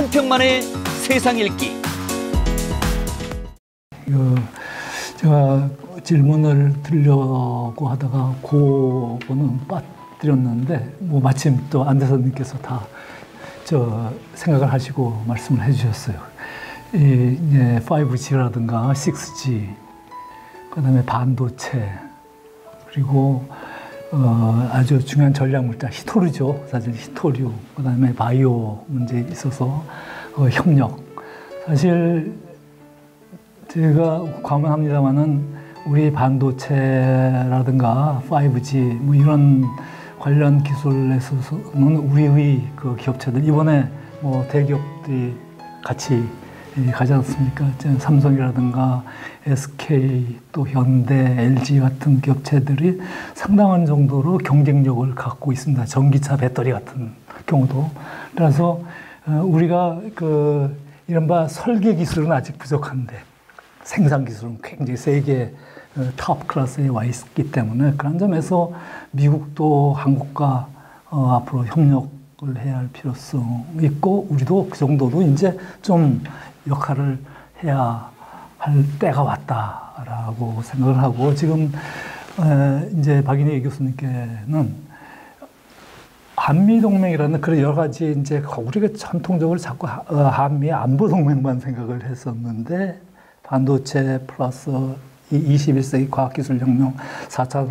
한 평만의 세상 읽기. 제가 질문을 드리려고 하다가 그거는 빠뜨렸는데 뭐 마침 또 안대사님께서 다 생각을 하시고 말씀을 해주셨어요. 이제 5G라든가 6G, 그다음에 반도체, 그리고 아주 중요한 전략물자 히토류죠. 사실 히토류, 그다음에 바이오 문제에 있어서 협력. 사실 제가 과문합니다만은 우리 반도체라든가 5G 뭐 이런 관련 기술에 있어서는 우리의 그 기업체들 이번에 뭐 대기업들이 같이 가지 않습니까? 삼성이라든가 SK 또 현대, LG 같은 기업체들이 상당한 정도로 경쟁력을 갖고 있습니다. 전기차 배터리 같은 경우도. 그래서 우리가 이른바 설계 기술은 아직 부족한데 생산 기술은 굉장히 세계 탑 클래스에 와 있기 때문에 그런 점에서 미국도 한국과 앞으로 협력을 해야 할 필요성이 있고 우리도 그 정도도 이제 좀 역할을 해야 할 때가 왔다라고 생각을 하고 지금 이제 박인희 교수님께는 한미동맹이라는 그런 여러 가지 이제 우리가 전통적으로 자꾸 한미 안보동맹만 생각을 했었는데 반도체 플러스 이 21세기 과학기술혁명, 4차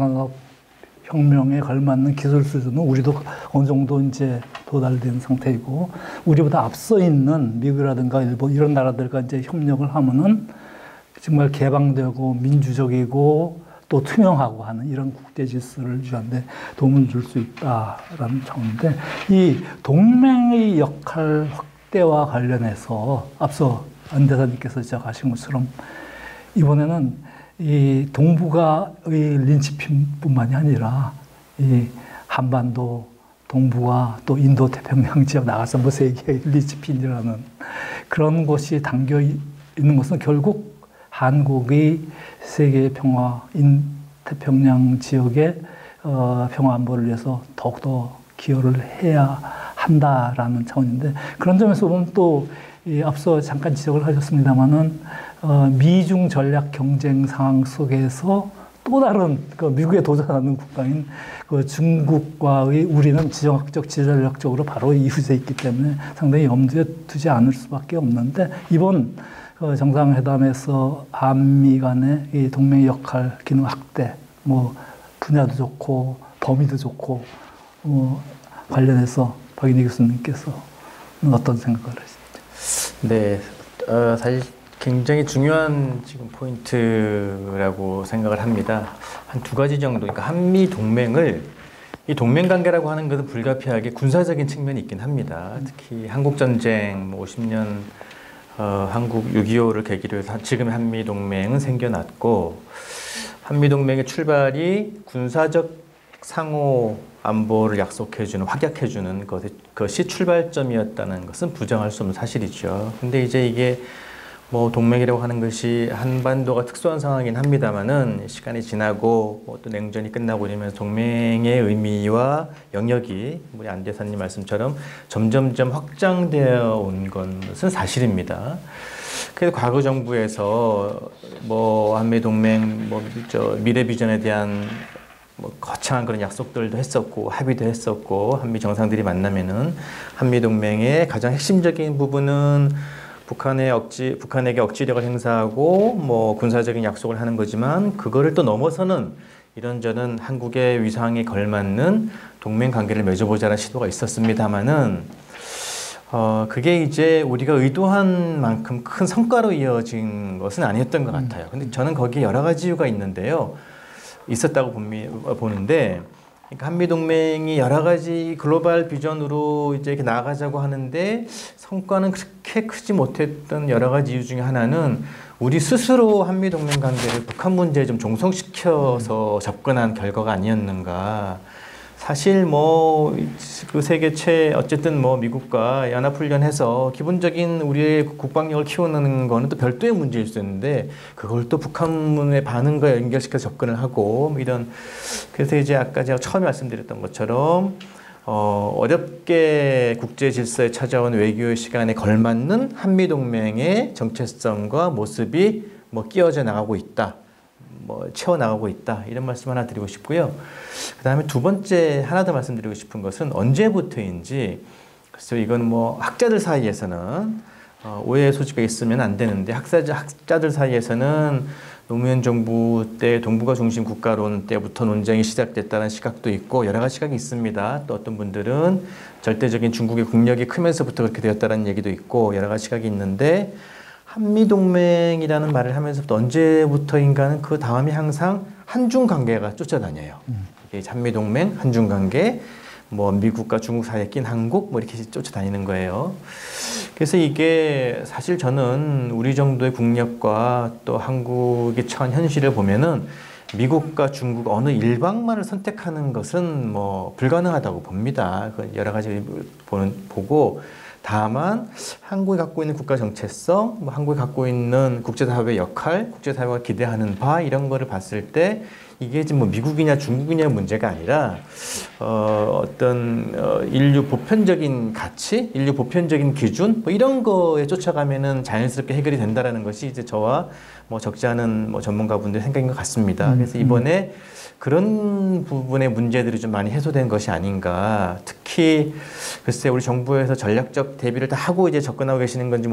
산업혁명에 걸맞는 기술 수준은 우리도 어느 정도 이제 도달된 상태이고, 우리보다 앞서 있는 미국이라든가 일본 이런 나라들과 이제 협력을 하면은 정말 개방되고 민주적이고 또 투명하고 하는 이런 국제 질서를 유지하는 데 도움을 줄 수 있다라는 차원인데, 이 동맹의 역할 확대와 관련해서 앞서 안 대사님께서 지적하신 것처럼 이번에는 이 동북아의 린치핀뿐만이 아니라 이 한반도 동북아 또 인도 태평양 지역 나가서 뭐 세계의 린치핀이라는 그런 곳이 담겨 있는 것은 결국 한국의 세계 평화 태평양 지역의 평화 안보를 위해서 더욱더 기여를 해야 한다라는 차원인데, 그런 점에서 보면 또 앞서 잠깐 지적을 하셨습니다마는 미중 전략 경쟁 상황 속에서 또 다른 미국에 도전하는 국가인 중국과의 우리는 지정학적, 지전략적으로 바로 이웃에 있기 때문에 상당히 염두에 두지 않을 수밖에 없는데, 이번 정상회담에서 한미 간의 이 동맹 역할 기능 확대, 뭐 분야도 좋고 범위도 좋고 관련해서 박인희 교수님께서는 어떤 생각을 하시죠? 네, 사실 굉장히 중요한 지금 포인트라고 생각을 합니다. 한 두 가지 정도, 그러니까 한미 동맹을, 이 동맹 관계라고 하는 것은 불가피하게 군사적인 측면이 있긴 합니다. 특히 한국 전쟁, 50년 한국 6.25를 계기로 해서 지금의 한미 동맹은 생겨났고, 한미 동맹의 출발이 군사적 상호 안보를 약속해주는, 확약해주는 것이 출발점이었다는 것은 부정할 수 없는 사실이죠. 근데 이제 이게 뭐 동맹이라고 하는 것이 한반도가 특수한 상황이긴 합니다만은 시간이 지나고 또 냉전이 끝나고 이러면서 동맹의 의미와 영역이 우리 안 대사님 말씀처럼 점점점 확장되어 온 것은 사실입니다. 그래서 과거 정부에서 뭐 한미 동맹 미래 비전에 대한 거창한 그런 약속들도 했었고 합의도 했었고, 한미 정상들이 만나면은 한미 동맹의 가장 핵심적인 부분은 북한에게 억지력을 행사하고 뭐 군사적인 약속을 하는 거지만, 그거를 또 넘어서는 이런저런 한국의 위상에 걸맞는 동맹 관계를 맺어보자는 시도가 있었습니다만은 그게 이제 우리가 의도한 만큼 큰 성과로 이어진 것은 아니었던 것 같아요. 근데 저는 거기에 여러 가지 이유가 있었다고 보는데, 그러니까 한미동맹이 여러 가지 글로벌 비전으로 이제 이렇게 나아가자고 하는데 성과는 그렇게 크지 못했던 여러 가지 이유 중에 하나는 우리 스스로 한미동맹 관계를 북한 문제에 좀 종속시켜서 접근한 결과가 아니었는가. 사실 그 세계 어쨌든 미국과 연합훈련해서 기본적인 우리의 국방력을 키우는 거는 또 별도의 문제일 수 있는데, 그걸 또 북한의 반응과 연결시켜서 접근을 하고 이런. 그래서 이제 아까 제가 처음에 말씀드렸던 것처럼 어렵게 국제 질서에 찾아온 외교의 시간에 걸맞는 한미 동맹의 정체성과 모습이 뭐 끼어져 나가고 있다, 뭐 채워 나가고 있다, 이런 말씀 하나 드리고 싶고요. 그 다음에 두 번째 하나 더 말씀드리고 싶은 것은 언제부터인지, 글쎄요, 이건 뭐 학자들 사이에서는 오해의 소지가 있으면 안 되는데, 학자들 사이에서는 노무현 정부 때 동북아 중심 국가론 때부터 논쟁이 시작됐다는 시각도 있고 여러 가지 시각이 있습니다. 또 어떤 분들은 절대적인 중국의 국력이 크면서부터 그렇게 되었다는 얘기도 있고 여러 가지 시각이 있는데, 한미동맹이라는 말을 하면서부터 언제부터인가는 그 다음이 항상 한중관계가 쫓아다녀요. 이게 한미동맹, 한중관계, 뭐 미국과 중국 사이에 낀 한국, 뭐 이렇게 쫓아다니는 거예요. 그래서 이게 사실 저는 우리 정도의 국력과 또 한국이 처한 현실을 보면은 미국과 중국 어느 일방만을 선택하는 것은 뭐 불가능하다고 봅니다. 여러 가지 보고, 다만 한국이 갖고 있는 국가 정체성, 뭐 한국이 갖고 있는 국제사회의 역할, 국제사회가 기대하는 바, 이런 거를 봤을 때 이게 지금 뭐 미국이냐 중국이냐 문제가 아니라 인류 보편적인 가치, 인류 보편적인 기준, 뭐 이런 거에 쫓아가면은 자연스럽게 해결이 된다라는 것이 이제 저와 뭐 적지 않은 뭐 전문가분들의 생각인 것 같습니다. 그래서 이번에 그런 부분의 문제들이 좀 많이 해소된 것이 아닌가. 특히 글쎄 우리 정부에서 전략적 대비를 다 하고 이제 접근하고 계시는 건지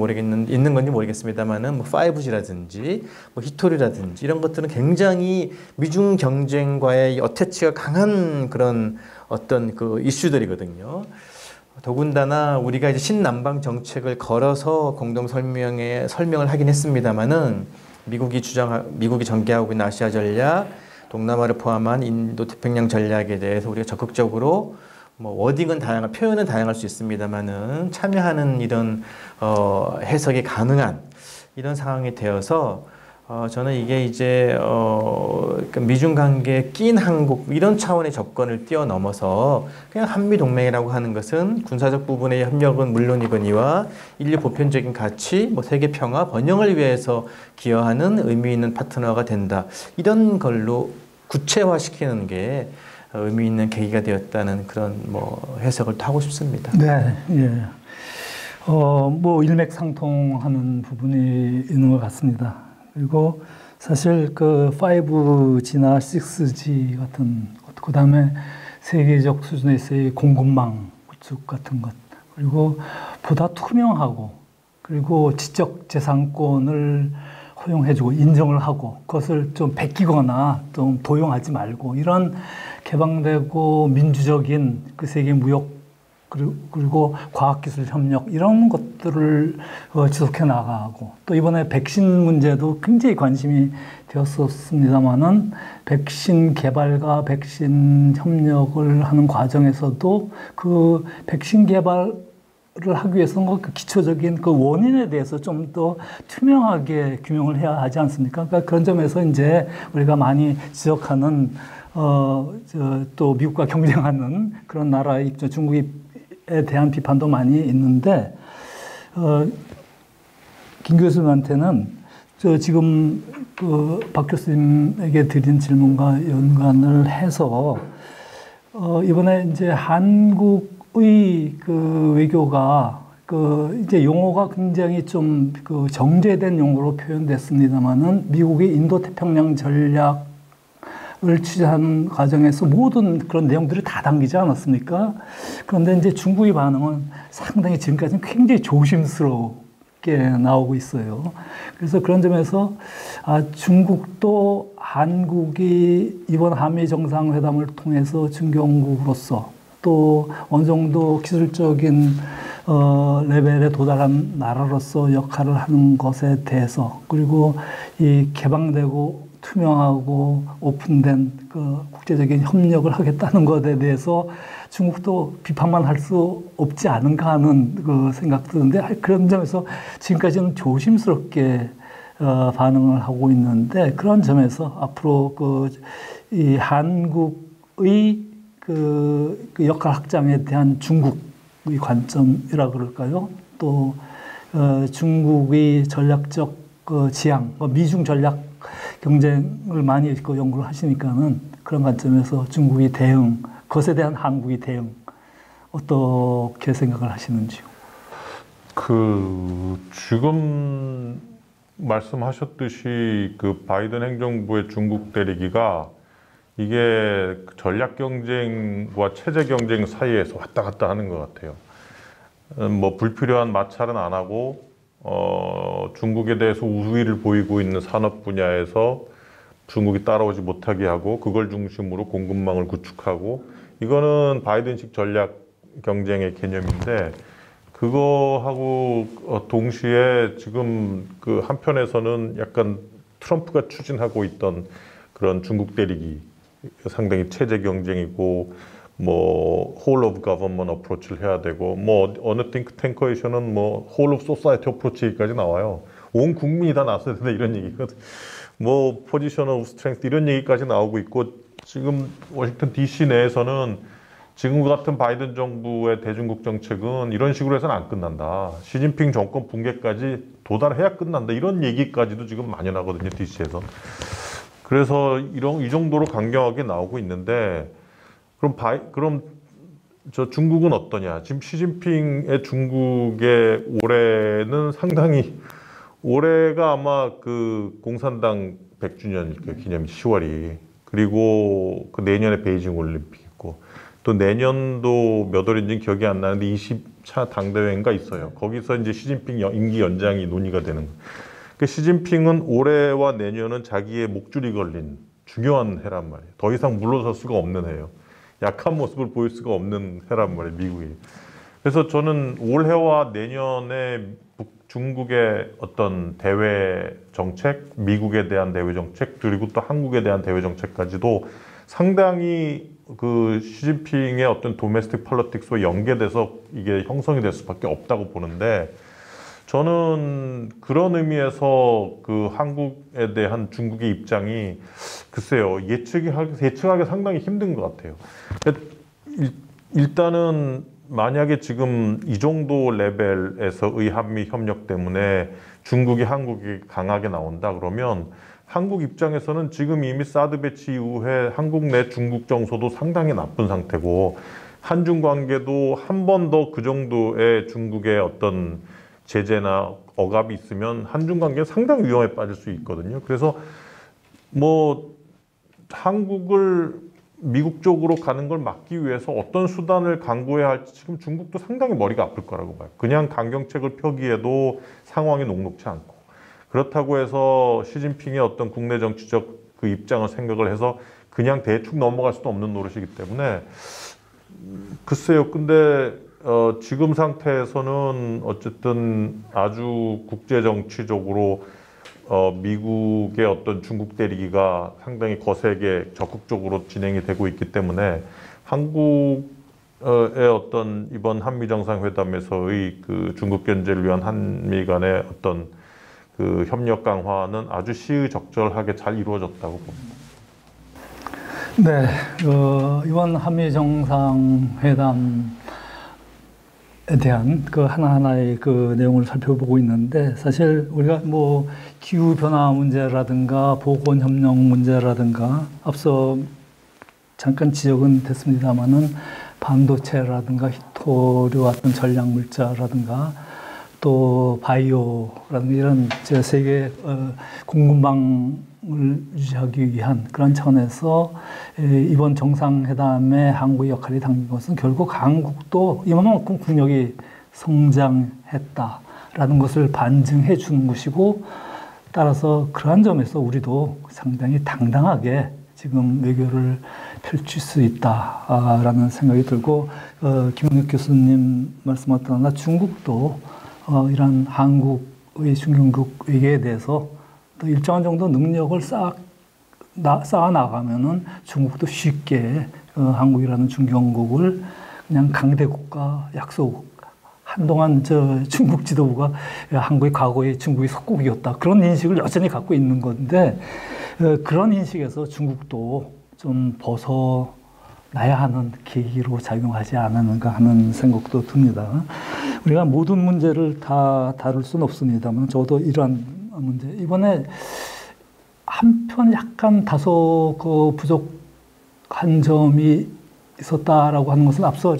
있는 건지 모르겠습니다만은 뭐 5G라든지 뭐 히토리라든지 이런 것들은 굉장히 미중 경쟁과의 어태치가 강한 그런 어떤 그 이슈들이거든요. 더군다나 우리가 이제 신남방 정책을 걸어서 공동 설명을 하긴 했습니다만은 미국이 전개하고 있는 아시아 전략, 동남아를 포함한 인도 태평양 전략에 대해서 우리가 적극적으로 뭐 워딩은 표현은 다양할 수 있습니다만은 참여하는 이런 해석이 가능한 이런 상황이 되어서 저는 이게 이제 미중 관계에 낀 한국 이런 차원의 접근을 뛰어넘어서 그냥 한미 동맹이라고 하는 것은 군사적 부분의 협력은 물론이거니와 인류 보편적인 가치, 뭐 세계 평화, 번영을 위해서 기여하는 의미 있는 파트너가 된다. 이런 걸로 구체화시키는 게 의미 있는 계기가 되었다는 그런 뭐 해석을 하고 싶습니다. 네, 예. 뭐 일맥상통하는 부분이 있는 것 같습니다. 그리고 사실 그 5G나 6G 같은 것, 그 다음에 세계적 수준에서의 공급망 구축 같은 것, 그리고 보다 투명하고, 그리고 지적재산권을 허용해주고 인정을 하고 그것을 좀 베끼거나 좀 도용하지 말고 이런 개방되고 민주적인 그 세계 무역 그리고 과학기술 협력 이런 것들을 지속해 나가고, 또 이번에 백신 문제도 굉장히 관심이 되었었습니다만은 백신 개발과 백신 협력을 하는 과정에서도 그 백신 개발을 하기 위해서는 그 기초적인 그 원인에 대해서 좀 더 투명하게 규명을 해야 하지 않습니까? 그러니까 그런 점에서 이제 우리가 많이 지적하는 또 미국과 경쟁하는 그런 나라의 입장, 중국에 대한 비판도 많이 있는데, 김 교수님한테는 지금 박 교수님에게 드린 질문과 연관을 해서 이번에 이제 한국의 그 외교가 이제 용어가 굉장히 좀 정제된 용어로 표현됐습니다만은 미국의 인도 태평양 전략 을 취재하는 과정에서 모든 그런 내용들이 다 담기지 않았습니까? 그런데 이제 중국의 반응은 상당히 지금까지는 굉장히 조심스럽게 나오고 있어요. 그래서 그런 점에서 중국도 한국이 이번 한미 정상회담을 통해서 중견국으로서 또 어느 정도 기술적인 레벨에 도달한 나라로서 역할을 하는 것에 대해서, 그리고 이 개방되고 투명하고 오픈된 그 국제적인 협력을 하겠다는 것에 대해서 중국도 비판만 할 수 없지 않은가 하는 그 생각 드는데, 그런 점에서 지금까지는 조심스럽게 반응을 하고 있는데, 그런 점에서 앞으로 이 한국의 그 역할 확장에 대한 중국의 관점이라 그럴까요? 또 중국의 전략적 지향, 미중 전략 경쟁을 많이 연구를 하시니까는 그런 관점에서 중국의 대응, 그것에 대한 한국의 대응, 어떻게 생각을 하시는지요? 지금 말씀하셨듯이 그 바이든 행정부의 중국 때리기가 이게 전략 경쟁과 체제 경쟁 사이에서 왔다 갔다 하는 것 같아요. 뭐 불필요한 마찰은 안 하고 중국에 대해서 우위를 보이고 있는 산업 분야에서 중국이 따라오지 못하게 하고 그걸 중심으로 공급망을 구축하고 이거는 바이든식 전략 경쟁의 개념인데 그거하고 동시에 지금 그 한편에서는 약간 트럼프가 추진하고 있던 그런 중국 때리기 상당히 체제 경쟁이고 뭐 whole of government approach를 해야 되고 뭐 어느 탱크에서는 뭐 whole of society approach까지 나와요. 온 국민이 다 나서야 된다 이런 얘기거든. 뭐 position of strength 이런 얘기까지 나오고 있고 지금 워싱턴 DC 내에서는 지금 같은 바이든 정부의 대중국 정책은 이런 식으로 해서는 안 끝난다. 시진핑 정권 붕괴까지 도달해야 끝난다. 이런 얘기까지도 지금 만연하거든요, DC에서. 그래서 이 정도로 강경하게 나오고 있는데, 그럼 저 중국은 어떠냐? 지금 시진핑의 중국의 올해는 상당히 올해가 아마 그 공산당 100주년 기념 10월이 그리고 그 내년에 베이징 올림픽 있고 또 내년도 몇 월인지 기억이 안 나는데 20차 당대회인가 있어요. 거기서 이제 시진핑 임기 연장이 논의가 되는 거예요. 그 시진핑은 올해와 내년은 자기의 목줄이 걸린 중요한 해란 말이에요. 더 이상 물러설 수가 없는 해예요. 약한 모습을 보일 수가 없는 해란 말이에요, 미국이. 그래서 저는 올해와 내년에 중국의 어떤 대외 정책, 미국에 대한 대외 정책, 그리고 또 한국에 대한 대외 정책까지도 상당히 그 시진핑의 어떤 도메스틱 폴리틱스와 연계돼서 이게 형성이 될 수밖에 없다고 보는데 저는 그런 의미에서 그 한국에 대한 중국의 입장이 글쎄요 예측하기 상당히 힘든 것 같아요. 일단은 만약에 지금 이 정도 레벨에서의 한미 협력 때문에 중국이 한국이 강하게 나온다 그러면 한국 입장에서는 지금 이미 사드 배치 이후에 한국 내 중국 정서도 상당히 나쁜 상태고 한중 관계도 한 번 더 그 정도의 중국의 어떤 제재나 억압이 있으면 한중 관계는 상당히 위험에 빠질 수 있거든요. 그래서 뭐 한국을 미국 쪽으로 가는 걸 막기 위해서 어떤 수단을 강구해야 할지 지금 중국도 상당히 머리가 아플 거라고 봐요. 그냥 강경책을 펴기에도 상황이 녹록지 않고 그렇다고 해서 시진핑의 어떤 국내 정치적 그 입장을 생각을 해서 그냥 대충 넘어갈 수도 없는 노릇이기 때문에 글쎄요. 근데 지금 상태에서는 어쨌든 아주 국제 정치적으로 미국의 어떤 중국 때리기가 상당히 거세게 적극적으로 진행이 되고 있기 때문에 한국의 어떤 이번 한미 정상회담에서의 그 중국 견제를 위한 한미 간의 어떤 그 협력 강화는 아주 시의적절하게 잘 이루어졌다고 봅니다. 네, 이번 한미 정상회담에 대한 그 하나하나의 그 내용을 살펴보고 있는데 사실 우리가 뭐 기후 변화 문제라든가 보건 협력 문제라든가 앞서 잠깐 지적은 됐습니다만은 반도체라든가 히토류 같은 전략 물자라든가 또 바이오라든가 이런 세계 공급망을 유지하기 위한 그런 차원에서 이번 정상회담에 한국의 역할이 담긴 것은 결국 한국도 이만큼 국력이 성장했다라는 것을 반증해 주는 것이고 따라서 그러한 점에서 우리도 상당히 당당하게 지금 외교를 펼칠 수 있다라는 생각이 들고 김영혁 교수님 말씀하셨던 중국도 이런 한국의 중견국 외교에 대해서 또 일정한 정도 능력을 쌓아 나가면은 중국도 쉽게 한국이라는 중견국을 그냥 강대국가 약소국 한동안 중국 지도부가 한국이 과거에 중국이 속국이었다 그런 인식을 여전히 갖고 있는 건데 그런 인식에서 중국도 좀 벗어나야 하는 계기로 작용하지 않았는가 하는 생각도 듭니다. 우리가 모든 문제를 다 다룰 수는 없습니다만 저도 이러한 문제 이번에 한편 약간 다소 그 부족한 점이 있었다라고 하는 것은 앞서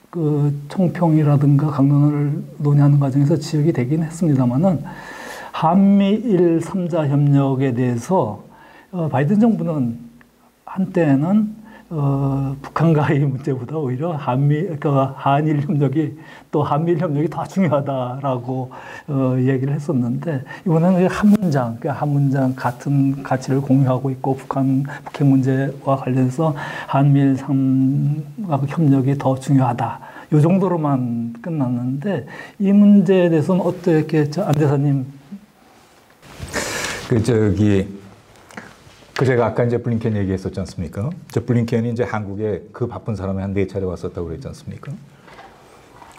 그 총평이라든가 강론을 논의하는 과정에서 지적이 되긴 했습니다만은 한미일 3자 협력에 대해서 바이든 정부는 한때는 북한과의 문제보다 오히려 그러니까 한일 협력이 또 한미일 협력이 더 중요하다라고 얘기를 했었는데 이번에는 한 문장 같은 가치를 공유하고 있고 북핵 문제와 관련해서 한미일 삼각 협력이 더 중요하다. 이 정도로만 끝났는데 이 문제에 대해서는 어떻게 안 대사님? 제가 아까 이제 블링켄 얘기했었지 않습니까? 저 블링켄이 이제 한국에 그 바쁜 사람이 한 4차례 왔었다고 그랬지 않습니까?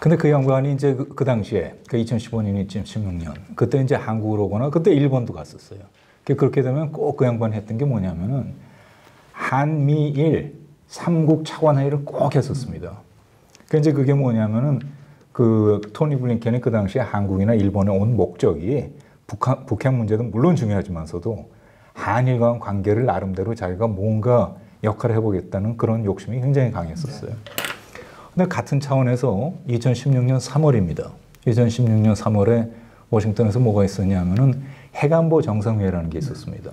근데 그 양반이 이제 그 당시에, 2015년, 2016년, 그때 이제 한국으로 오거나, 그때 일본도 갔었어요. 그렇게 되면 꼭 그 양반이 했던 게 뭐냐면은, 한미일 3국 차관회의를 꼭 했었습니다. 이제 그게 뭐냐면은, 토니 블링켄이 그 당시에 한국이나 일본에 온 목적이 북핵 문제도 물론 중요하지만서도 한일 간 관계를 나름대로 자기가 뭔가 역할을 해보겠다는 그런 욕심이 굉장히 강했었어요. 근데 같은 차원에서 2016년 3월입니다. 2016년 3월에 워싱턴에서 뭐가 있었냐면은 해관보 정상회의라는 게 있었습니다.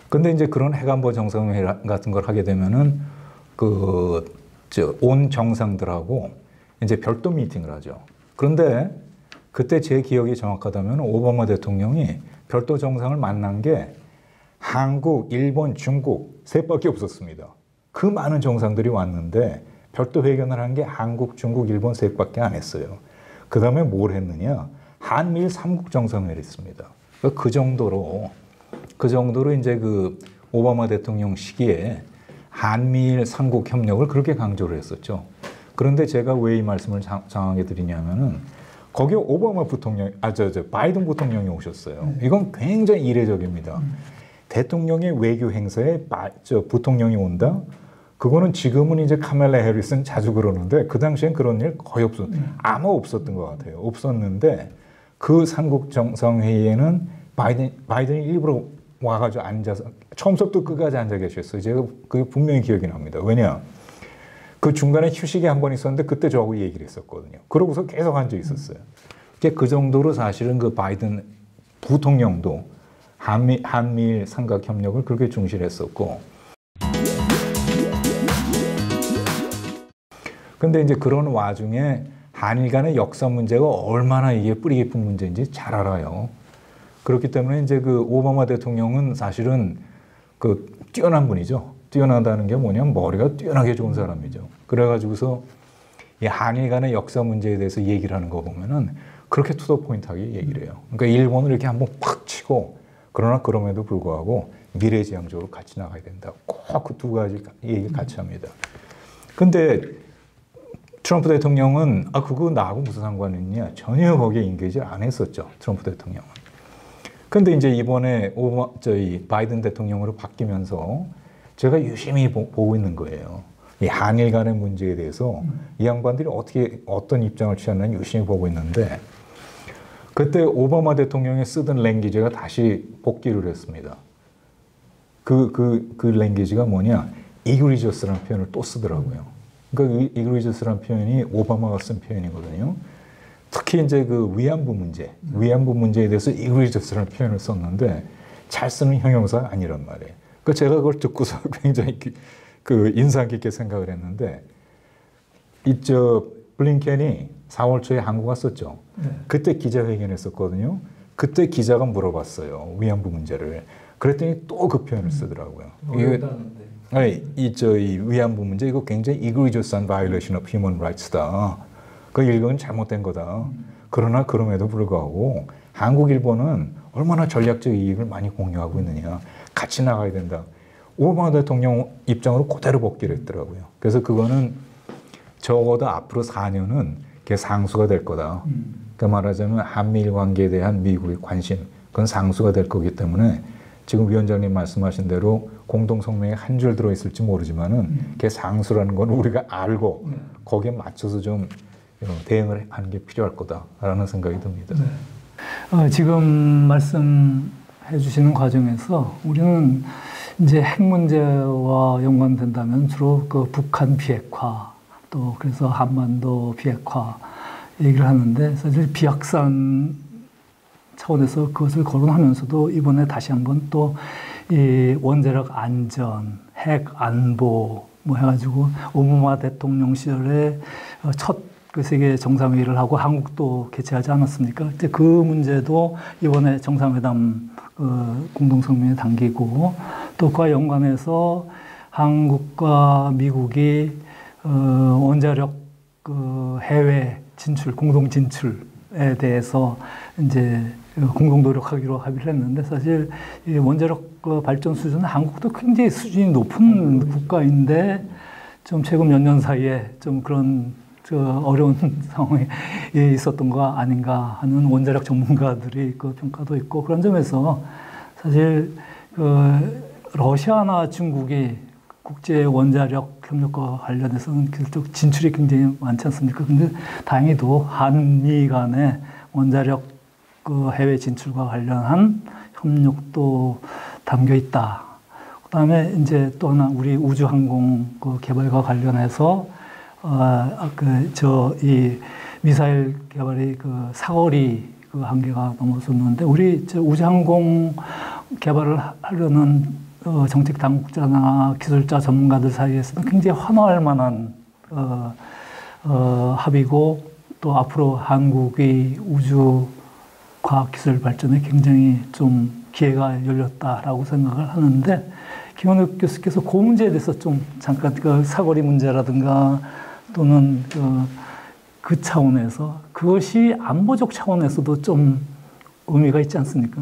근데 이제 그런 해관보 정상회의 같은 걸 하게 되면은 온 정상들하고 이제 별도 미팅을 하죠. 그런데 그때 제 기억이 정확하다면 오바마 대통령이 별도 정상을 만난 게 한국, 일본, 중국 셋밖에 없었습니다. 그 많은 정상들이 왔는데 별도 회견을 한 게 한국, 중국, 일본 셋밖에 안 했어요. 그 다음에 뭘 했느냐? 한미일 3국 정상회의를 했습니다. 그 정도로 이제 오바마 대통령 시기에 한미일 3국 협력을 그렇게 강조를 했었죠. 그런데 제가 왜 이 말씀을 장하게 드리냐면은 거기에 오바마 부통령, 바이든 부통령이 오셨어요. 이건 굉장히 이례적입니다. 대통령의 외교 행사에 부통령이 온다? 그거는 지금은 이제 카멜라 해리스는 자주 그러는데 그 당시엔 그런 일 거의 아마 없었던 것 같아요. 없었는데 그 삼국 정상회의에는 바이든이 일부러 와가지고 앉아서 처음부터 끝까지 앉아 계셨어요. 제가 그게 분명히 기억이 납니다. 왜냐? 그 중간에 휴식이 한 번 있었는데 그때 저하고 얘기를 했었거든요. 그러고서 계속 앉아 있었어요. 그 정도로 사실은 그 바이든 부통령도 한미일 삼각 협력을 그렇게 중시했었고, 근데 이제 그런 와중에 한일 간의 역사 문제가 얼마나 이게 뿌리 깊은 문제인지 잘 알아요. 그렇기 때문에 이제 오바마 대통령은 사실은 뛰어난 분이죠. 뛰어나다는 게 뭐냐면 머리가 뛰어나게 좋은 사람이죠. 그래가지고서 이 한일 간의 역사 문제에 대해서 얘기를 하는 거 보면은 그렇게 투더 포인트하게 얘기를 해요. 그러니까 일본을 이렇게 한번 팍 치고, 그러나 그럼에도 불구하고 미래지향적으로 같이 나가야 된다. 꼭 그 두 가지 얘기 같이 합니다. 근데 트럼프 대통령은 그거 나하고 무슨 상관이 있냐? 전혀 거기에 인게이지 안 했었죠. 트럼프 대통령은. 근데 이제 이번에 바이든 대통령으로 바뀌면서 제가 유심히 보고 있는 거예요. 이 한일 간의 문제에 대해서 이 양반들이 어떤 입장을 취하는지 유심히 보고 있는데, 그때 오바마 대통령이 쓰던 랭귀지가 다시 복귀를 했습니다. 그 랭귀지가 뭐냐? 이그리저스라는 표현을 또 쓰더라고요. 그러니까 이그리저스라는 표현이 오바마가 쓴 표현이거든요. 특히 이제 위안부 문제에 대해서 이그리저스라는 표현을 썼는데 잘 쓰는 형용사가 아니란 말이에요. 그러니까 제가 그걸 듣고서 굉장히 인상 깊게 생각을 했는데, 블링켄이 4월 초에 한국 왔었죠. 그때 기자회견 했었거든요. 그때 기자가 물어봤어요. 위안부 문제를. 그랬더니 또 그 표현을 쓰더라고요. 이 위안부 문제 이거 굉장히 egregious한 violation of human rights다. 그 일본은 잘못된 거다. 그러나 그럼에도 불구하고 한국, 일본은 얼마나 전략적 이익을 많이 공유하고 있느냐. 같이 나가야 된다. 오바마 대통령 입장으로 그대로 복귀를 했더라고요. 그래서 그거는 적어도 앞으로 4년은 그게 상수가 될 거다. 그러니까 말하자면 한미일 관계에 대한 미국의 관심, 그건 상수가 될 거기 때문에 지금 위원장님 말씀하신 대로 공동성명에 한 줄 들어있을지 모르지만은 그게 상수라는 건 우리가 알고 거기에 맞춰서 좀 대응을 하는 게 필요할 거다라는 생각이 듭니다. 네. 지금 말씀해 주시는 과정에서 우리는 이제 핵 문제와 연관된다면 주로 북한 비핵화, 또 그래서 한반도 비핵화 얘기를 하는데 사실 비확산 차원에서 그것을 거론하면서도 이번에 다시 한번 또 이 원자력 안전, 핵 안보 뭐 해가지고 오바마 대통령 시절에 첫 그 세계 정상회의를 하고 한국도 개최하지 않았습니까? 그때 그 문제도 이번에 정상회담 공동성명에 담기고 또 그와 연관해서 한국과 미국이 원자력 해외 진출, 공동 진출에 대해서 이제 공동 노력하기로 합의를 했는데 사실 이 원자력 발전 수준은 한국도 굉장히 수준이 높은 국가인데 좀 최근 몇 년 사이에 좀 그런 어려운 상황에 있었던 거 아닌가 하는 원자력 전문가들이 그 평가도 있고 그런 점에서 사실 러시아나 중국이 국제 원자력 협력과 관련해서는 그쪽 진출이 굉장히 많지 않습니까? 근데 다행히도 한미 간의 원자력 해외 진출과 관련한 협력도 담겨 있다. 그다음에 이제 또 하나 우리 우주항공 개발과 관련해서 이 미사일 개발이 사거리 한계가 넘어섰는데 우리 우주항공 개발을 하려는 정책 당국자나 기술자 전문가들 사이에서는 굉장히 환호할 만한 합의고 또 앞으로 한국의 우주 과학기술 발전에 굉장히 좀 기회가 열렸다라고 생각을 하는데 김원욱 교수께서 그 문제에 대해서 좀 잠깐 사거리 문제라든가 또는 그 차원에서 그것이 안보적 차원에서도 좀 의미가 있지 않습니까?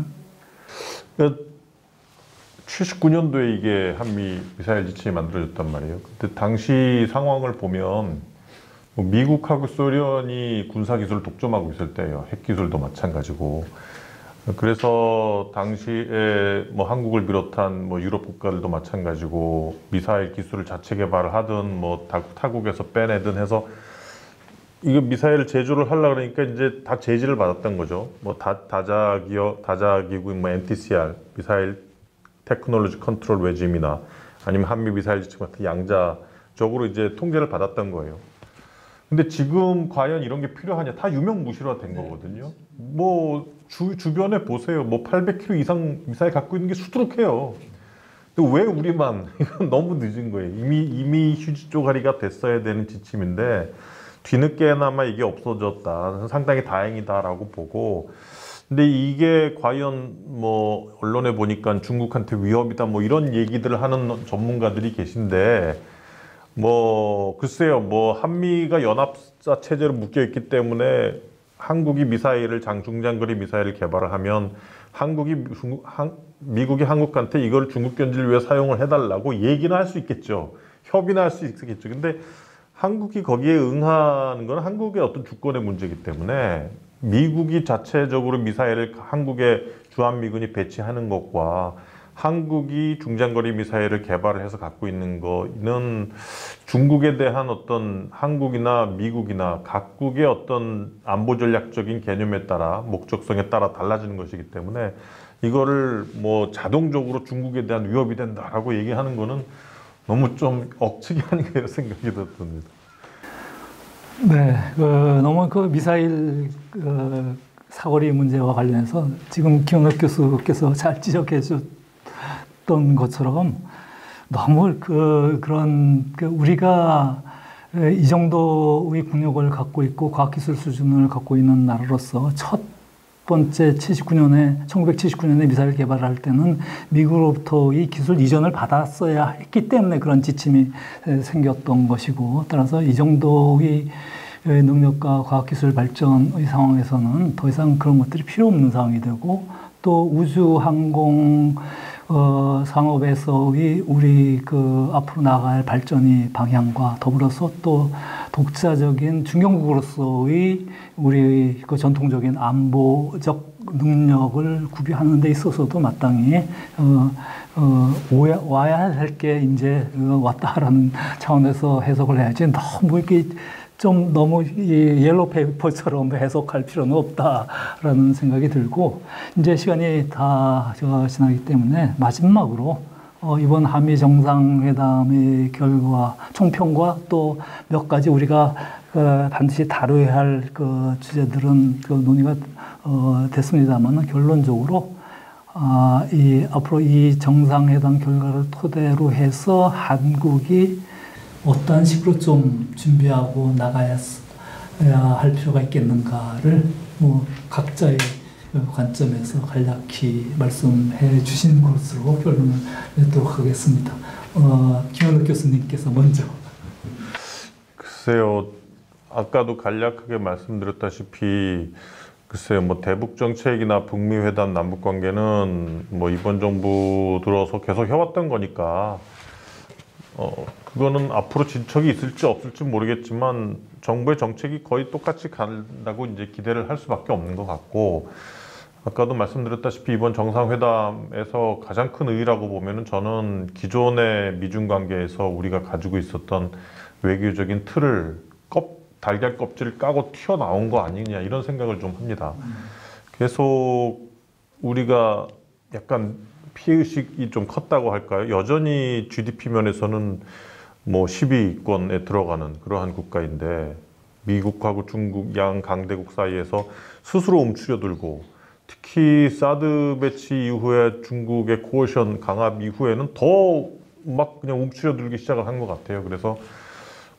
79년도에 이게 한미 미사일 지침이 만들어졌단 말이에요. 그때 당시 상황을 보면 미국하고 소련이 군사기술을 독점하고 있을 때예요. 핵기술도 마찬가지고. 그래서 당시에 한국을 비롯한 유럽 국가들도 마찬가지고 미사일 기술을 자체 개발을 하든 타국에서 빼내든 해서 이거 미사일을 제조를 하려고 그러니까 이제 다 제지를 받았던 거죠. 다자기구 NTCR 미사일 테크놀로지 컨트롤 레짐이나 아니면 한미 미사일 지침 같은 양자적으로 이제 통제를 받았던 거예요. 근데 지금 과연 이런 게 필요하냐? 다 유명무실화 된 거거든요. 주변에 보세요. 800km 이상 미사일 갖고 있는 게 수두룩해요. 근데 왜 우리만? 이건 너무 늦은 거예요. 이미 휴지 쪼가리가 됐어야 되는 지침인데 뒤늦게나마 이게 없어졌다. 상당히 다행이다라고 보고. 근데 이게 과연 언론에 보니까 중국한테 위협이다 이런 얘기들을 하는 전문가들이 계신데 글쎄요, 한미가 연합사 체제로 묶여 있기 때문에 한국이 중장거리 미사일을 개발을 하면 미국이 한국한테 이걸 중국 견제를 위해 사용을 해달라고 얘기는 할 수 있겠죠. 협의는 할 수 있겠죠. 근데 한국이 거기에 응하는 건 한국의 어떤 주권의 문제이기 때문에 미국이 자체적으로 미사일을 한국에 주한미군이 배치하는 것과 한국이 중장거리 미사일을 개발을 해서 갖고 있는 거는 중국에 대한 어떤 한국이나 미국이나 각국의 어떤 안보 전략적인 개념에 따라 목적성에 따라 달라지는 것이기 때문에 이거를 자동적으로 중국에 대한 위협이 된다라고 얘기하는 거는 너무 좀 억측이 아닌가 이런 생각이 듭니다. 네, 너무 미사일 사거리 문제와 관련해서 지금 김원욱 교수께서 잘 지적해 주셨던 것처럼 너무 우리가 이 정도의 국력을 갖고 있고 과학기술 수준을 갖고 있는 나라로서 첫 번째 1979년에 미사일 개발할 때는 미국으로부터의 기술 이전을 받았어야 했기 때문에 그런 지침이 생겼던 것이고 따라서 이 정도의 능력과 과학기술 발전의 상황에서는 더 이상 그런 것들이 필요 없는 상황이 되고 또 우주항공 상업에서의 우리 앞으로 나갈 발전의 방향과 더불어서 또 독자적인 중견국으로서의 우리 전통적인 안보적 능력을 구비하는 데 있어서도 마땅히 와야 할 게 이제 왔다라는 차원에서 해석을 해야지 너무 이렇게 좀 너무 옐로우 페이퍼처럼 해석할 필요는 없다라는 생각이 들고 이제 시간이 다 지나기 때문에 마지막으로 이번 한미 정상회담의 결과 총평과 또 몇 가지 우리가 반드시 다뤄야 할 그 주제들은 그 논의가 됐습니다만 결론적으로 앞으로 이 정상회담 결과를 토대로 해서 한국이 어떤 식으로 좀 준비하고 나가야 할 필요가 있겠는가를 뭐 각자의 관점에서 간략히 말씀해 주신 것으로 결론을 내도록 하겠습니다. 김현욱 교수님께서 먼저. 글쎄요, 아까도 간략하게 말씀드렸다시피 글쎄요, 뭐 대북 정책이나 북미 회담, 남북 관계는 뭐 이번 정부 들어서 계속 해왔던 거니까 그거는 앞으로 진척이 있을지 없을지 모르겠지만 정부의 정책이 거의 똑같이 간다고 이제 기대를 할 수밖에 없는 것 같고, 아까도 말씀드렸다시피 이번 정상회담에서 가장 큰 의의라고 보면은 저는 기존의 미중 관계에서 우리가 가지고 있었던 외교적인 틀을 달걀 껍질을 까고 튀어나온 거 아니냐 이런 생각을 좀 합니다. 계속 우리가 약간 피해의식이 좀 컸다고 할까요? 여전히 GDP 면에서는 뭐 10위권에 들어가는 그러한 국가인데 미국하고 중국 양 강대국 사이에서 스스로 움츠려들고, 특히 사드 배치 이후에 중국의 코어션 강압 이후에는 더 막 그냥 움츠려들기 시작을 한 것 같아요. 그래서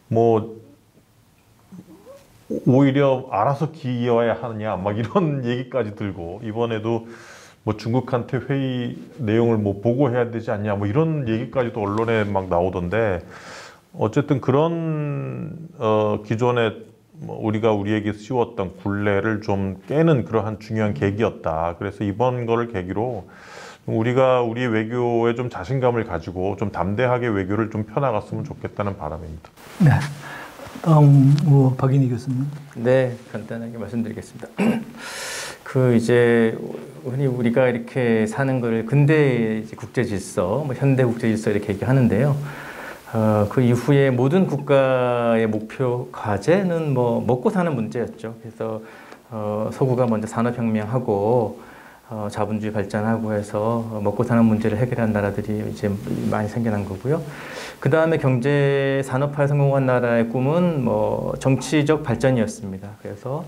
뭐 오히려 알아서 기여해야 하느냐 막 이런 얘기까지 들고, 이번에도 뭐 중국한테 회의 내용을 뭐 보고해야 되지 않냐 뭐 이런 얘기까지도 언론에 막 나오던데, 어쨌든 그런 기존에 뭐 우리가 우리에게 씌웠던 굴레를 좀 깨는 그러한 중요한 계기였다. 그래서 이번 거를 계기로 우리가 우리의 외교에 좀 자신감을 가지고 좀 담대하게 외교를 좀 펴나갔으면 좋겠다는 바람입니다. 네. 다음 박인희 교수님. 네, 간단하게 말씀드리겠습니다. 그 이제 흔히 우리가 이렇게 사는 걸 근대 국제 질서, 뭐 현대 국제 질서 이렇게 얘기하는데요. 그 이후에 모든 국가의 목표 과제는 뭐 먹고 사는 문제였죠. 그래서 서구가 먼저 산업혁명하고 자본주의 발전하고 해서 먹고 사는 문제를 해결한 나라들이 이제 많이 생겨난 거고요. 그 다음에 경제 산업화에 성공한 나라의 꿈은 뭐 정치적 발전이었습니다. 그래서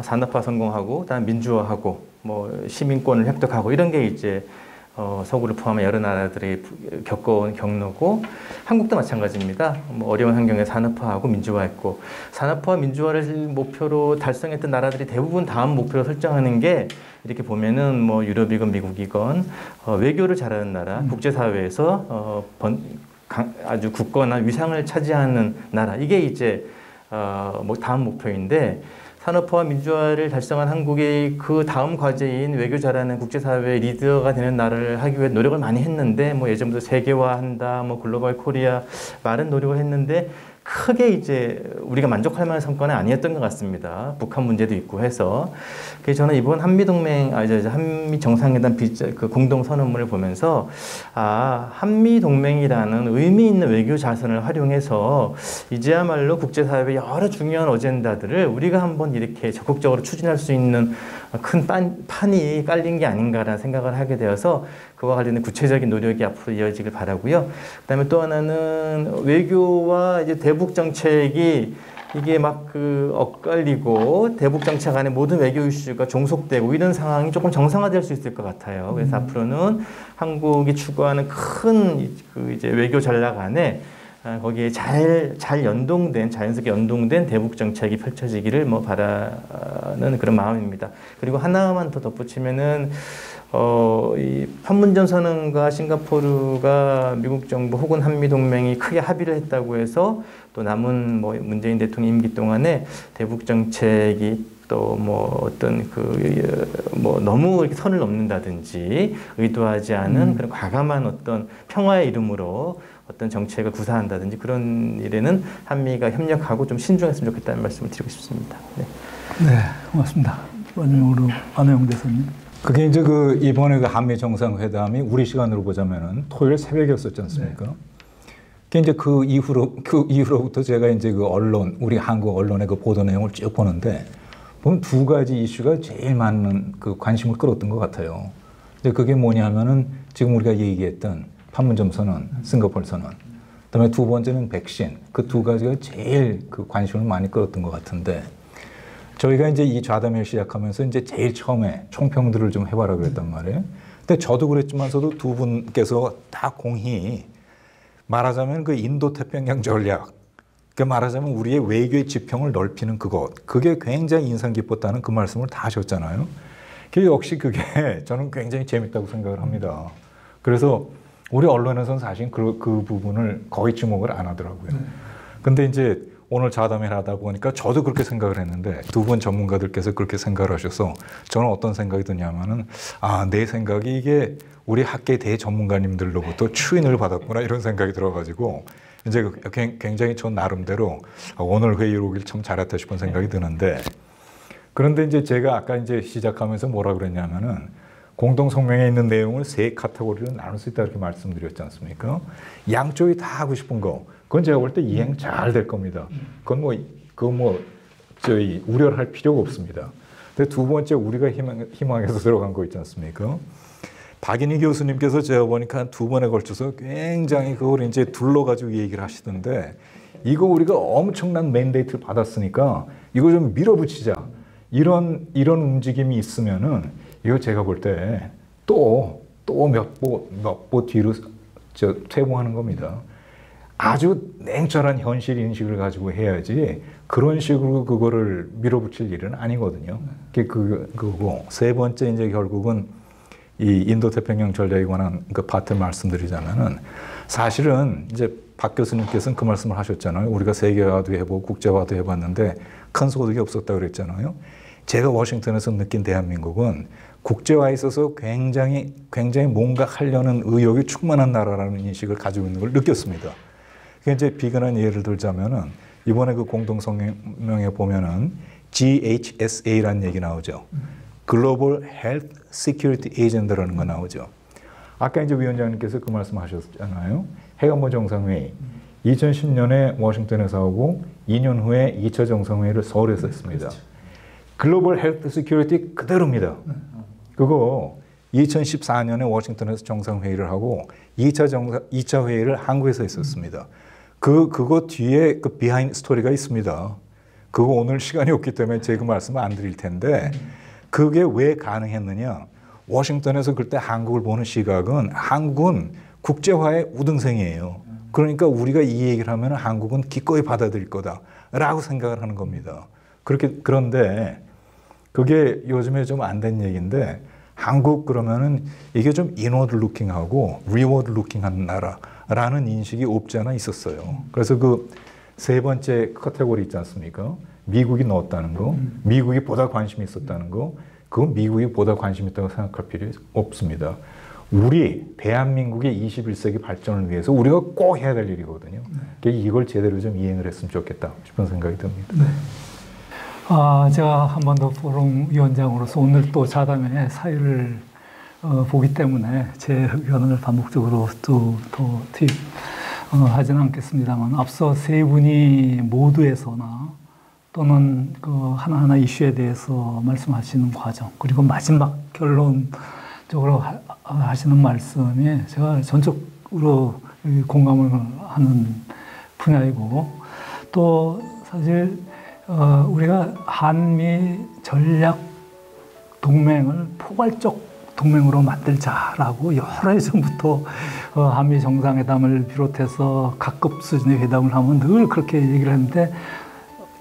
산업화 성공하고, 그다음 민주화하고, 뭐 시민권을 획득하고 이런 게 이제 서구를 포함한 여러 나라들이 겪어온 경로고, 한국도 마찬가지입니다. 뭐 어려운 환경에 산업화하고 민주화했고, 산업화 민주화를 목표로 달성했던 나라들이 대부분 다음 목표로 설정하는 게 이렇게 보면은 뭐 유럽이건 미국이건 외교를 잘하는 나라, 국제사회에서 아주 굳건한 위상을 차지하는 나라, 이게 이제 뭐 다음 목표인데, 산업화와 민주화를 달성한 한국이 그 다음 과제인 외교 잘하는 국제사회 리더가 되는 나라를 하기 위해 노력을 많이 했는데, 뭐 예전부터 세계화한다, 뭐 글로벌 코리아 많은 노력을 했는데 크게 이제 우리가 만족할 만한 성과는 아니었던 것 같습니다. 북한 문제도 있고 해서. 그래서 저는 이번 한미 정상회담 그 공동 선언문을 보면서 한미 동맹이라는 의미 있는 외교 자산을 활용해서 이제야말로 국제사회의 여러 중요한 어젠다들을 우리가 한번 이렇게 적극적으로 추진할 수 있는 큰 판이 깔린 게 아닌가라는 생각을 하게 되어서 그와 관련된 구체적인 노력이 앞으로 이어지길 바라고요. 그다음에 또 하나는 외교와 이제 대북 정책이 이게 막 엇갈리고 대북 정책 안에 모든 외교 이슈가 종속되고 이런 상황이 조금 정상화될 수 있을 것 같아요. 그래서 앞으로는 한국이 추구하는 큰 이제 외교 전략 안에 거기에 잘 연동된, 자연스럽게 연동된 대북 정책이 펼쳐지기를 뭐 바라는 그런 마음입니다. 그리고 하나만 더 덧붙이면은 이 판문점 선언과 싱가포르가 미국 정부 혹은 한미 동맹이 크게 합의를 했다고 해서 또 남은 뭐 문재인 대통령 임기 동안에 대북 정책이 또 뭐 어떤 뭐 너무 이렇게 선을 넘는다든지 의도하지 않은 그런 과감한 어떤 평화의 이름으로 어떤 정책을 구사한다든지 그런 일에는 한미가 협력하고 좀 신중했으면 좋겠다는 말씀을 드리고 싶습니다. 네, 고맙습니다. 마지막으로 안혜영 대사님. 그게 이제 이번에 한미 정상회담이 우리 시간으로 보자면은 토요일 새벽이었었지 않습니까? 네. 그게 이제 그 이후로부터 제가 이제 우리 한국 언론의 보도 내용을 쭉 보는데 보면 두 가지 이슈가 제일 많은 관심을 끌었던 것 같아요. 근데 그게 뭐냐면은 지금 우리가 얘기했던 판문점 선언, 싱가포르 선언. 그다음에 두 번째는 백신. 그 두 가지가 제일 그 관심을 많이 끌었던 것 같은데 저희가 이제 이 좌담회를 시작하면서 이제 제일 처음에 총평들을 좀 해봐라 그랬단 말이에요. 근데 저도 그랬지만서도 두 분께서 다 공히 말하자면 그 인도 태평양 전략, 그 말하자면 우리의 외교의 지평을 넓히는 그것, 그게 굉장히 인상 깊었다는 그 말씀을 다 하셨잖아요. 역시 그게 저는 굉장히 재밌다고 생각을 합니다. 그래서 우리 언론에서는 사실 그 부분을 거의 주목을 안 하더라고요. 근데 이제 오늘 좌담회를 하다 보니까 저도 그렇게 생각을 했는데 두 분 전문가들께서 그렇게 생각을 하셔서 저는 어떤 생각이 드냐면은 내 생각이 이게 우리 학계 대전문가님들로부터 추인을 받았구나 이런 생각이 들어가지고 이제 굉장히 저 나름대로 오늘 회의로 오길 참 잘했다 싶은 생각이 드는데 그런데 이제 제가 아까 이제 시작하면서 뭐라 그랬냐면은 공동 성명에 있는 내용을 세 카테고리로 나눌 수 있다 이렇게 말씀드렸지 않습니까? 양쪽이 다 하고 싶은 거, 그건 제가 볼 때 이행 잘 될 겁니다. 그건 저희 우려를 할 필요가 없습니다. 근데 두 번째 우리가 희망해서 들어간 거 있지 않습니까? 박인희 교수님께서 제가 보니까 두 번에 걸쳐서 굉장히 그걸 이제 둘러가지고 얘기를 하시던데 이거 우리가 엄청난 맨데이트를 받았으니까 이거 좀 밀어붙이자. 이런 움직임이 있으면은 이거 제가 볼 때 또 몇 보 뒤로 퇴보하는 겁니다. 아주 냉철한 현실 인식을 가지고 해야지 그런 식으로 그거를 밀어붙일 일은 아니거든요. 그거고 세 번째 이제 결국은 이 인도 태평양 전략에 관한 그 파트 말씀드리자면은 사실은 이제 박 교수님께서는 그 말씀을 하셨잖아요. 우리가 세계화도 해보고 국제화도 해봤는데 큰 소득이 없었다 그랬잖아요. 제가 워싱턴에서 느낀 대한민국은 국제화에 있어서 굉장히 뭔가 하려는 의욕이 충만한 나라라는 인식을 가지고 있는 걸 느꼈습니다. 이제 비근한 예를 들자면은 이번에 그 공동성명에 보면은 GHSA라는 얘기 나오죠. 글로벌 헬스 시큐리티 에이전더라는 거 나오죠. 아까 이제 위원장님께서 그 말씀하셨잖아요. 해관보 정상회의 2010년에 워싱턴에서 하고 2년 후에 2차 정상회의를 서울에서 했습니다. 글로벌 헬스 시큐리티 그대로입니다. 그거 2014년에 워싱턴에서 정상회의를 하고 2차 회의를 한국에서 했었습니다. 그거 뒤에 그 비하인드 스토리가 있습니다. 그거 오늘 시간이 없기 때문에 제가 그 말씀을 안 드릴 텐데 그게 왜 가능했느냐. 워싱턴에서 그때 한국을 보는 시각은 한국은 국제화의 우등생이에요. 그러니까 우리가 이 얘기를 하면 한국은 기꺼이 받아들일 거다라고 생각을 하는 겁니다. 그런데 그게 요즘에 좀 안 된 얘기인데 한국 그러면은 이게 좀 인워드 루킹하고 리워드 루킹한 나라라는 인식이 없지 않아 있었어요. 그래서 그 세 번째 카테고리 있지 않습니까? 미국이 넣었다는 거, 미국이 보다 관심이 있었다는 거, 그건 미국이 보다 관심 있다고 생각할 필요 없습니다. 우리 대한민국의 21세기 발전을 위해서 우리가 꼭 해야 될 일이거든요. 이걸 제대로 좀 이행을 했으면 좋겠다 싶은 생각이 듭니다. 네. 제가 한 번 더 포럼 위원장으로서 오늘 또 좌담회 사회를 보기 때문에 제 의견을 반복적으로 또 투입하지는 않겠습니다만 앞서 세 분이 모두에서나 또는 그 하나하나 이슈에 대해서 말씀하시는 과정 그리고 마지막 결론적으로 하시는 말씀에 제가 전적으로 공감을 하는 분야이고 또 사실 우리가 한미 전략 동맹을 포괄적 동맹으로 만들자라고 여러 해 전부터 한미 정상회담을 비롯해서 각급 수준의 회담을 하면 늘 그렇게 얘기를 했는데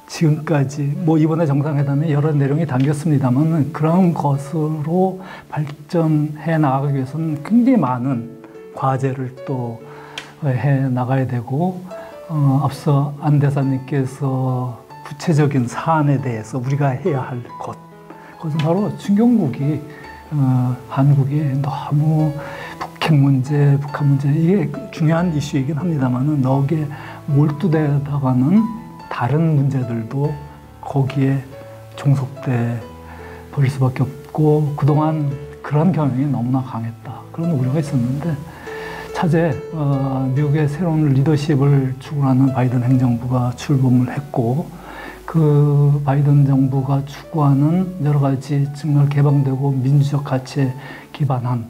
지금까지 이번에 정상회담에 여러 내용이 담겼습니다만 그런 것으로 발전해 나가기 위해서는 굉장히 많은 과제를 또 해 나가야 되고 앞서 안 대사님께서 구체적인 사안에 대해서 우리가 해야 할 그것은 바로 중견국이 한국이 너무 북한 문제 이게 중요한 이슈이긴 합니다만은 거기에 몰두되다가는 다른 문제들도 거기에 종속돼 버릴 수밖에 없고 그동안 그런 경향이 너무나 강했다. 그런 우려가 있었는데 차제 미국의 새로운 리더십을 추구하는 바이든 행정부가 출범을 했고 그 바이든 정부가 추구하는 여러 가지 정말 개방되고 민주적 가치에 기반한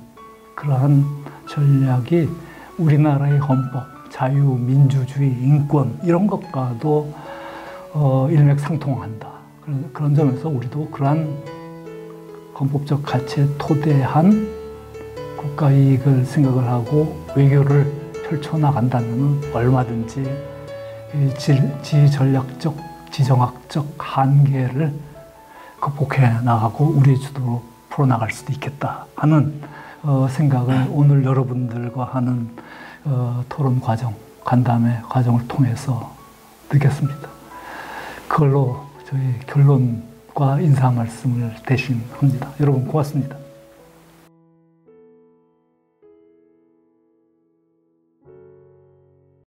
그러한 전략이 우리나라의 헌법, 자유, 민주주의, 인권 이런 것과도 일맥상통한다. 그런 점에서 우리도 그러한 헌법적 가치에 토대한 국가 이익을 생각을 하고 외교를 펼쳐나간다면 얼마든지 지전략적, 지정학적 한계를 극복해 나가고 우리의 주도로 풀어나갈 수도 있겠다 하는 생각을 오늘 여러분들과 하는 토론 과정, 간담회 과정을 통해서 느꼈습니다. 그걸로 저희 결론과 인사 말씀을 대신합니다. 여러분 고맙습니다.